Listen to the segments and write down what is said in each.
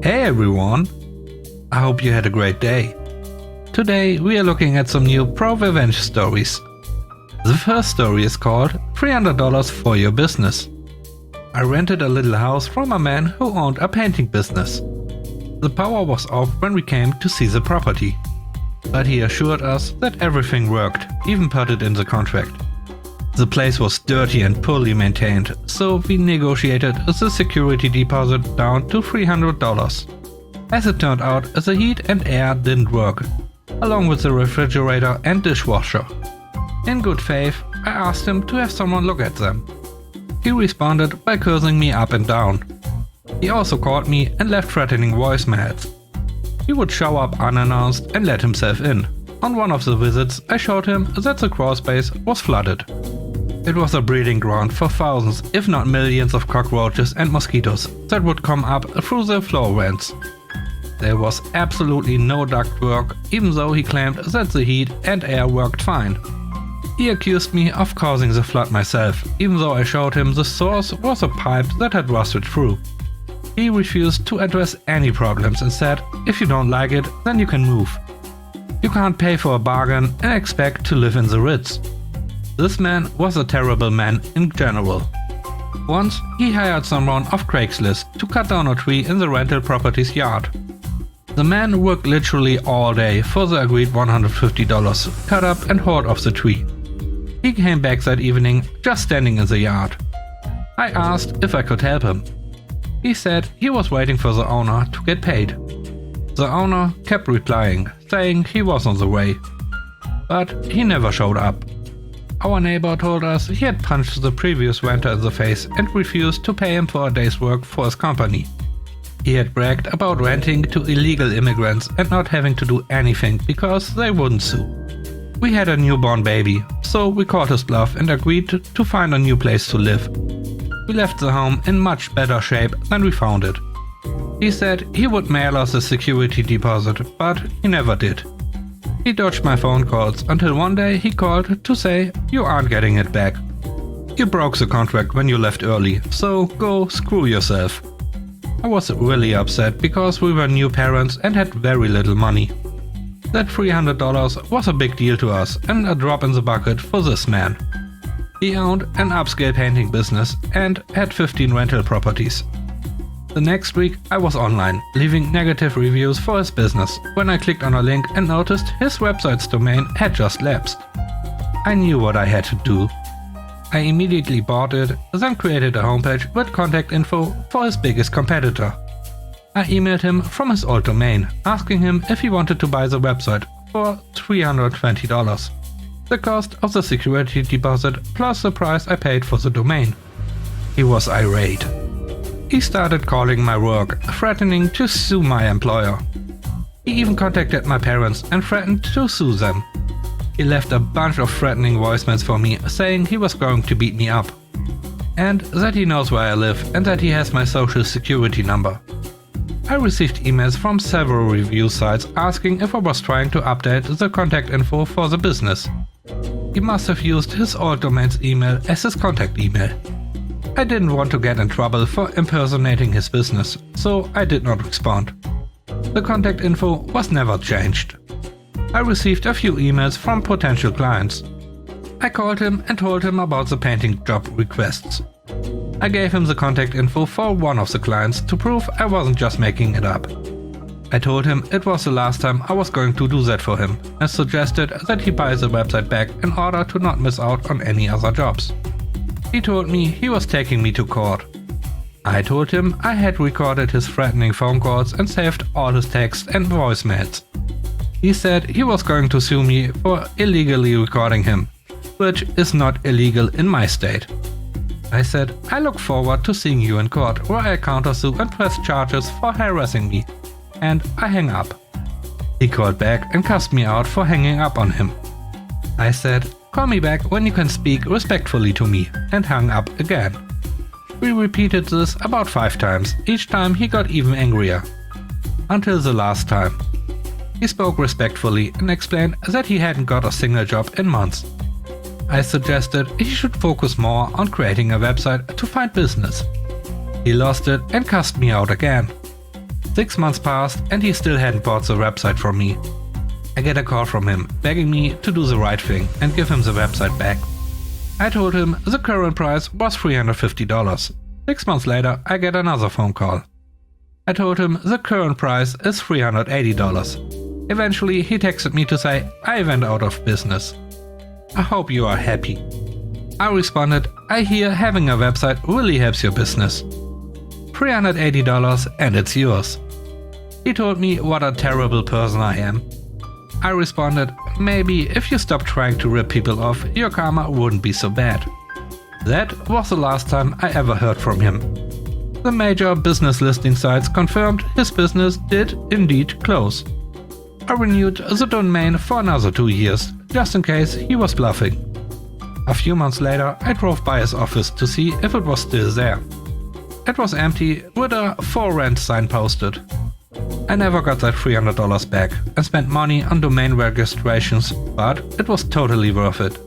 Hey everyone! I hope you had a great day. Today we are looking at some new pro-revenge stories. The first story is called $300 for your business. I rented a little house from a man who owned a painting business. The power was off when we came to see the property, but he assured us that everything worked, even put it in the contract. The place was dirty and poorly maintained, so we negotiated the security deposit down to $300. As it turned out, the heat and air didn't work, along with the refrigerator and dishwasher. In good faith, I asked him to have someone look at them. He responded by cursing me up and down. He also called me and left threatening voicemails. He would show up unannounced and let himself in. On one of the visits, I showed him that the crawl space was flooded. It was a breeding ground for thousands, if not millions of cockroaches and mosquitoes that would come up through the floor vents. There was absolutely no ductwork, even though he claimed that the heat and air worked fine. He accused me of causing the flood myself, even though I showed him the source was a pipe that had rusted through. He refused to address any problems and said, if you don't like it, then you can move. You can't pay for a bargain and expect to live in the Ritz. This man was a terrible man in general. Once, he hired someone off Craigslist to cut down a tree in the rental property's yard. The man worked literally all day for the agreed $150, cut up and hauled off the tree. He came back that evening, just standing in the yard. I asked if I could help him. He said he was waiting for the owner to get paid. The owner kept replying, saying he was on the way. But he never showed up. Our neighbor told us he had punched the previous renter in the face and refused to pay him for a day's work for his company. He had bragged about renting to illegal immigrants and not having to do anything because they wouldn't sue. We had a newborn baby, so we called his bluff and agreed to find a new place to live. We left the home in much better shape than we found it. He said he would mail us a security deposit, but he never did. He dodged my phone calls until one day he called to say, you aren't getting it back. You broke the contract when you left early, so go screw yourself. I was really upset because we were new parents and had very little money. That $300 was a big deal to us and a drop in the bucket for this man. He owned an upscale painting business and had 15 rental properties. The next week I was online, leaving negative reviews for his business, when I clicked on a link and noticed his website's domain had just lapsed. I knew what I had to do. I immediately bought it, then created a homepage with contact info for his biggest competitor. I emailed him from his old domain, asking him if he wanted to buy the website for $320. The cost of the security deposit plus the price I paid for the domain. He was irate. He started calling my work, threatening to sue my employer. He even contacted my parents and threatened to sue them. He left a bunch of threatening voicemails for me, saying he was going to beat me up. And that he knows where I live and that he has my social security number. I received emails from several review sites asking if I was trying to update the contact info for the business. He must have used his old domain's email as his contact email. I didn't want to get in trouble for impersonating his business, so I did not respond. The contact info was never changed. I received a few emails from potential clients. I called him and told him about the painting job requests. I gave him the contact info for one of the clients to prove I wasn't just making it up. I told him it was the last time I was going to do that for him and suggested that he buy the website back in order to not miss out on any other jobs. He told me he was taking me to court. I told him I had recorded his threatening phone calls and saved all his texts and voicemails. He said he was going to sue me for illegally recording him, which is not illegal in my state. I said, I look forward to seeing you in court where I countersue and press charges for harassing me. And I hang up. He called back and cussed me out for hanging up on him. I said, call me back when you can speak respectfully to me, and hung up again. We repeated this about 5 times, each time he got even angrier. Until the last time. He spoke respectfully and explained that he hadn't got a single job in months. I suggested he should focus more on creating a website to find business. He lost it and cussed me out again. 6 months passed and he still hadn't bought the website from me. I get a call from him, begging me to do the right thing and give him the website back. I told him the current price was $350. 6 months later, I get another phone call. I told him the current price is $380. Eventually, he texted me to say I went out of business. I hope you are happy. I responded, I hear having a website really helps your business. $380 and it's yours. He told me what a terrible person I am. I responded, maybe if you stop trying to rip people off, your karma wouldn't be so bad. That was the last time I ever heard from him. The major business listing sites confirmed his business did indeed close. I renewed the domain for another 2 years, just in case he was bluffing. A few months later, I drove by his office to see if it was still there. It was empty with a for rent sign posted. I never got that $300 back and spent money on domain registrations, but it was totally worth it.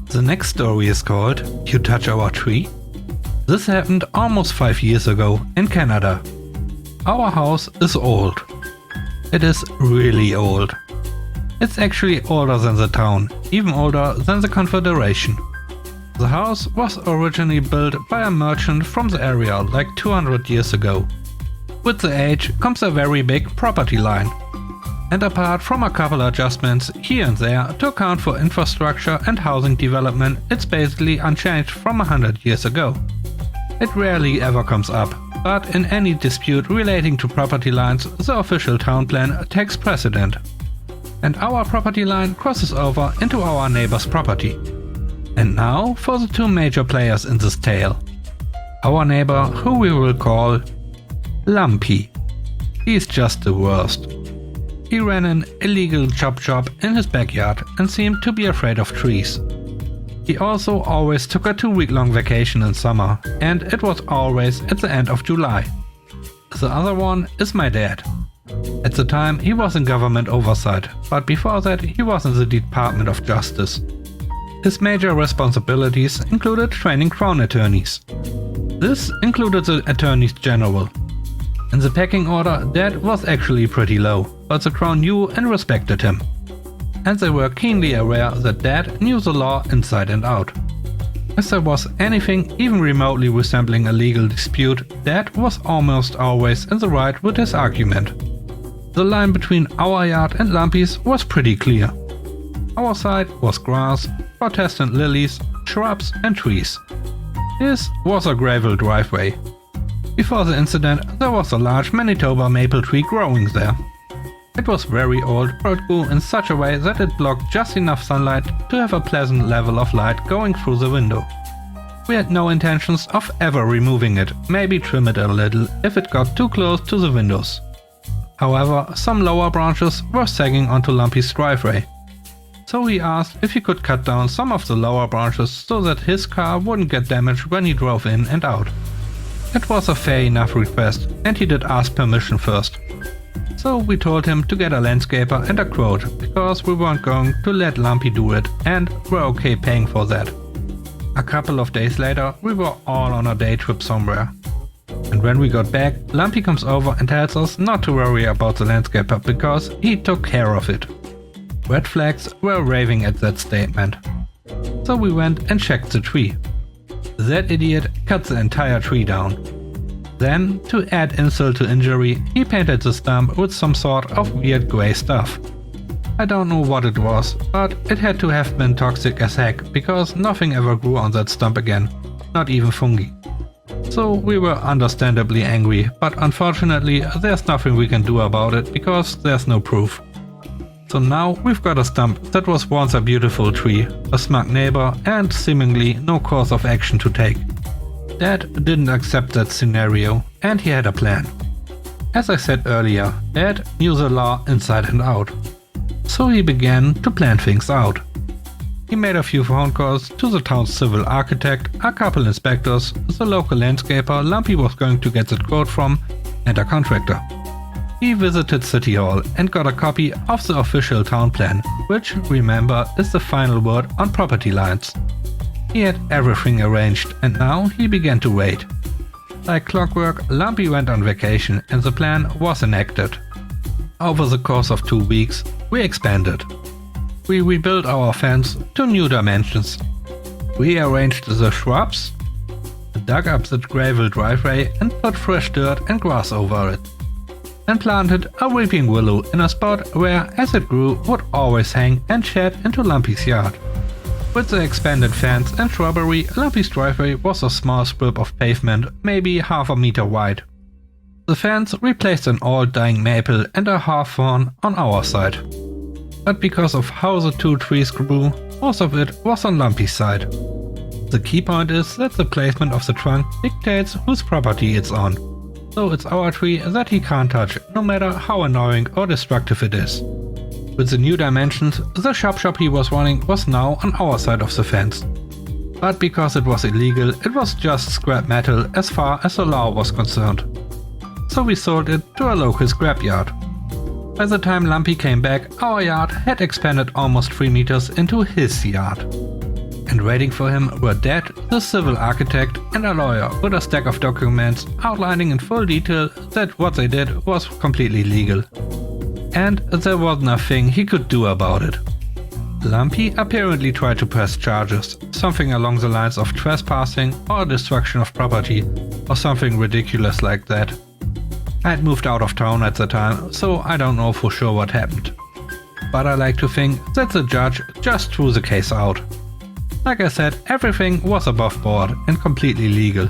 The next story is called You Touch Our Tree? This happened almost 5 years ago in Canada. Our house is old. It is really old. It's actually older than the town, even older than the Confederation. The house was originally built by a merchant from the area like 200 years ago. With the age comes a very big property line. And apart from a couple adjustments here and there to account for infrastructure and housing development, it's basically unchanged from 100 years ago. It rarely ever comes up, but in any dispute relating to property lines, the official town plan takes precedent. And our property line crosses over into our neighbor's property. And now for the two major players in this tale. Our neighbor, who we will call Lumpy. He's just the worst. He ran an illegal chop shop in his backyard and seemed to be afraid of trees. He also always took a 2-week-long vacation in summer, and it was always at the end of July. The other one is my dad. At the time he was in government oversight, but before that he was in the Department of Justice. His major responsibilities included training crown attorneys. This included the attorneys general. In the pecking order, Dad was actually pretty low, but the crown knew and respected him. And they were keenly aware that Dad knew the law inside and out. If there was anything even remotely resembling a legal dispute, Dad was almost always in the right with his argument. The line between our yard and Lumpy's was pretty clear. Our side was grass, Protestant lilies, shrubs and trees. His was a gravel driveway. Before the incident, there was a large Manitoba maple tree growing there. It was very old, but it grew in such a way that it blocked just enough sunlight to have a pleasant level of light going through the window. We had no intentions of ever removing it, maybe trim it a little if it got too close to the windows. However, some lower branches were sagging onto Lumpy's driveway. So he asked if he could cut down some of the lower branches so that his car wouldn't get damaged when he drove in and out. It was a fair enough request, and he did ask permission first. So we told him to get a landscaper and a quote, because we weren't going to let Lumpy do it and were okay paying for that. A couple of days later, we were all on a day trip somewhere. And when we got back, Lumpy comes over and tells us not to worry about the landscaper because he took care of it. Red flags were waving at that statement. So we went and checked the tree. That idiot cut the entire tree down. Then, to add insult to injury, he painted the stump with some sort of weird grey stuff. I don't know what it was, but it had to have been toxic as heck because nothing ever grew on that stump again, not even fungi. So we were understandably angry, but unfortunately there's nothing we can do about it because there's no proof. So now we've got a stump that was once a beautiful tree, a smug neighbor, and seemingly no course of action to take. Dad didn't accept that scenario, and he had a plan. As I said earlier, Dad knew the law inside and out. So he began to plan things out. He made a few phone calls to the town's civil architect, a couple inspectors, the local landscaper Lumpy was going to get that quote from, and a contractor. He visited City Hall and got a copy of the official town plan, which, remember, is the final word on property lines. He had everything arranged and now he began to wait. Like clockwork, Lumpy went on vacation and the plan was enacted. Over the course of 2 weeks, we expanded. We rebuilt our fence to new dimensions. We arranged the shrubs, dug up the gravel driveway and put fresh dirt and grass over it, and planted a weeping willow in a spot where, as it grew, would always hang and shed into Lumpy's yard. With the expanded fence and shrubbery, Lumpy's driveway was a small strip of pavement, maybe half a meter wide. The fence replaced an old dying maple and a hawthorn on our side. But because of how the 2 trees grew, most of it was on Lumpy's side. The key point is that the placement of the trunk dictates whose property it's on. So it's our tree that he can't touch, no matter how annoying or destructive it is. With the new dimensions, the shop he was running was now on our side of the fence. But because it was illegal, it was just scrap metal as far as the law was concerned. So we sold it to a local scrapyard. By the time Lumpy came back, our yard had expanded almost 3 meters into his yard. And waiting for him were Dad, the civil architect, and a lawyer with a stack of documents outlining in full detail that what they did was completely legal. And there wasn't a thing he could do about it. Lumpy apparently tried to press charges, something along the lines of trespassing or destruction of property, or something ridiculous like that. I'd moved out of town at the time, so I don't know for sure what happened. But I like to think that the judge just threw the case out. Like I said, everything was above board and completely legal.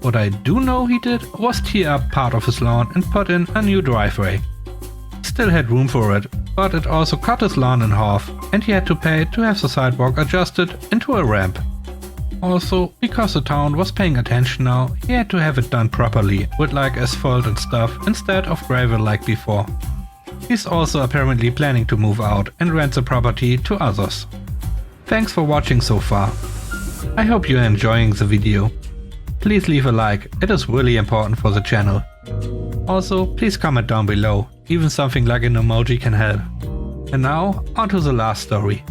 What I do know he did was tear up part of his lawn and put in a new driveway. Still had room for it, but it also cut his lawn in half and he had to pay to have the sidewalk adjusted into a ramp. Also, because the town was paying attention now, he had to have it done properly with like asphalt and stuff instead of gravel like before. He's also apparently planning to move out and rent the property to others. Thanks for watching so far. I hope you're enjoying the video. Please leave a like, it is really important for the channel. Also, please comment down below, even something like an emoji can help. And now, on to the last story.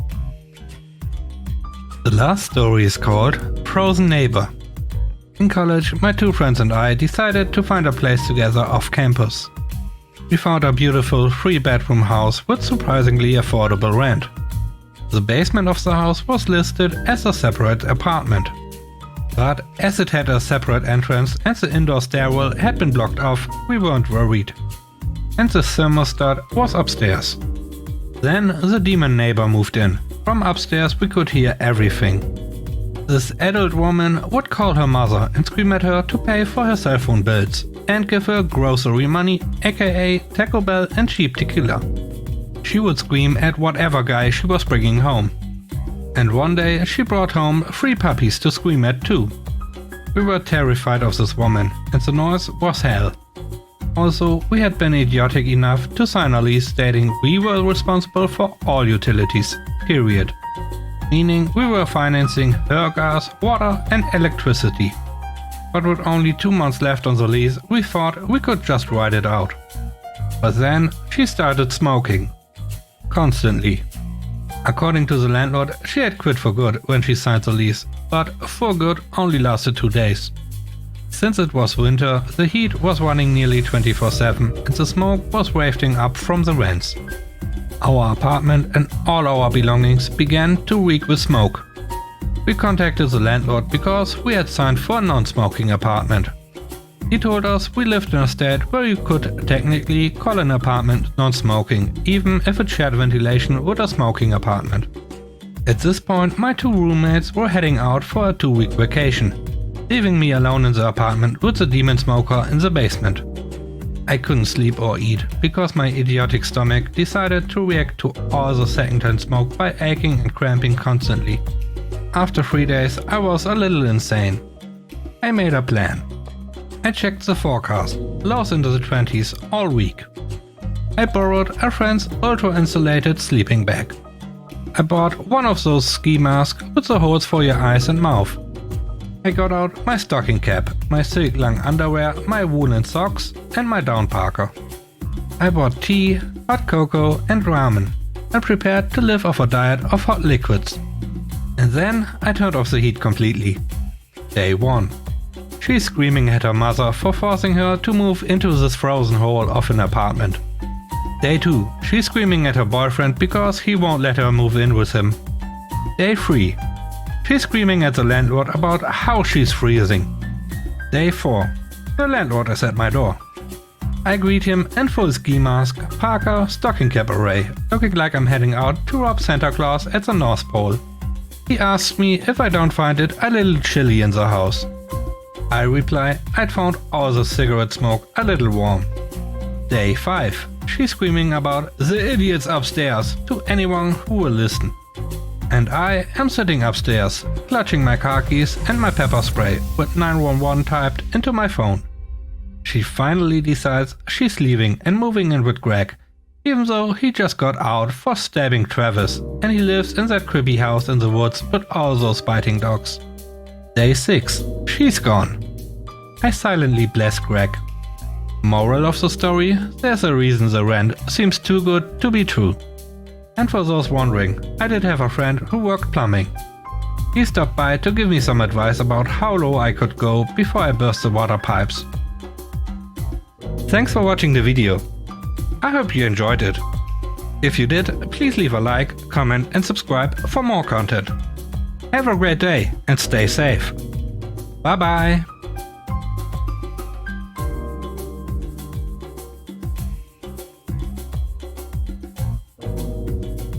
The last story is called Frozen Neighbor. In college, my 2 friends and I decided to find a place together off campus. We found a beautiful 3-bedroom house with surprisingly affordable rent. The basement of the house was listed as a separate apartment. But as it had a separate entrance and the indoor stairwell had been blocked off, we weren't worried. And the thermostat was upstairs. Then the demon neighbor moved in. From upstairs we could hear everything. This adult woman would call her mother and scream at her to pay for her cell phone bills and give her grocery money, aka Taco Bell and cheap tequila. She would scream at whatever guy she was bringing home. And one day she brought home 3 puppies to scream at too. We were terrified of this woman and the noise was hell. Also, we had been idiotic enough to sign a lease stating we were responsible for all utilities, period. Meaning we were financing her gas, water and electricity. But with only 2 months left on the lease, we thought we could just ride it out. But then she started smoking. Constantly. According to the landlord, she had quit for good when she signed the lease, but for good only lasted 2 days. Since it was winter, the heat was running nearly 24/7 and the smoke was wafting up from the vents. Our apartment and all our belongings began to reek with smoke. We contacted the landlord because we had signed for a non-smoking apartment. He told us we lived in a state where you could technically call an apartment non-smoking, even if it shared ventilation with a smoking apartment. At this point, my 2 roommates were heading out for a 2-week vacation, leaving me alone in the apartment with the demon smoker in the basement. I couldn't sleep or eat because my idiotic stomach decided to react to all the second-hand smoke by aching and cramping constantly. After 3 days, I was a little insane. I made a plan. I checked the forecast, lows into the 20s all week. I borrowed a friend's ultra-insulated sleeping bag. I bought one of those ski masks with the holes for your eyes and mouth. I got out my stocking cap, my silk lung underwear, my woolen socks and my down parka. I bought tea, hot cocoa and ramen and prepared to live off a diet of hot liquids. And then I turned off the heat completely. Day 1. she's screaming at her mother for forcing her to move into this frozen hole of an apartment. Day 2, she's screaming at her boyfriend because he won't let her move in with him. Day 3, she's screaming at the landlord about how she's freezing. Day 4, the landlord is at my door. I greet him in full ski mask, parka, stocking cap array, looking like I'm heading out to rob Santa Claus at the North Pole. He asks me if I don't find it a little chilly in the house. I reply I'd found all the cigarette smoke a little warm. Day 5, she's screaming about the idiots upstairs to anyone who will listen. And I am sitting upstairs, clutching my car keys and my pepper spray with 911 typed into my phone. She finally decides she's leaving and moving in with Greg, even though he just got out for stabbing Travis and he lives in that creepy house in the woods with all those biting dogs. Day 6, she's gone. I silently bless Greg. Moral of the story, there's a reason the rent seems too good to be true. And for those wondering, I did have a friend who worked plumbing. He stopped by to give me some advice about how low I could go before I burst the water pipes. Thanks for watching the video. I hope you enjoyed it. If you did, please leave a like, comment and subscribe for more content. Have a great day and stay safe. Bye bye.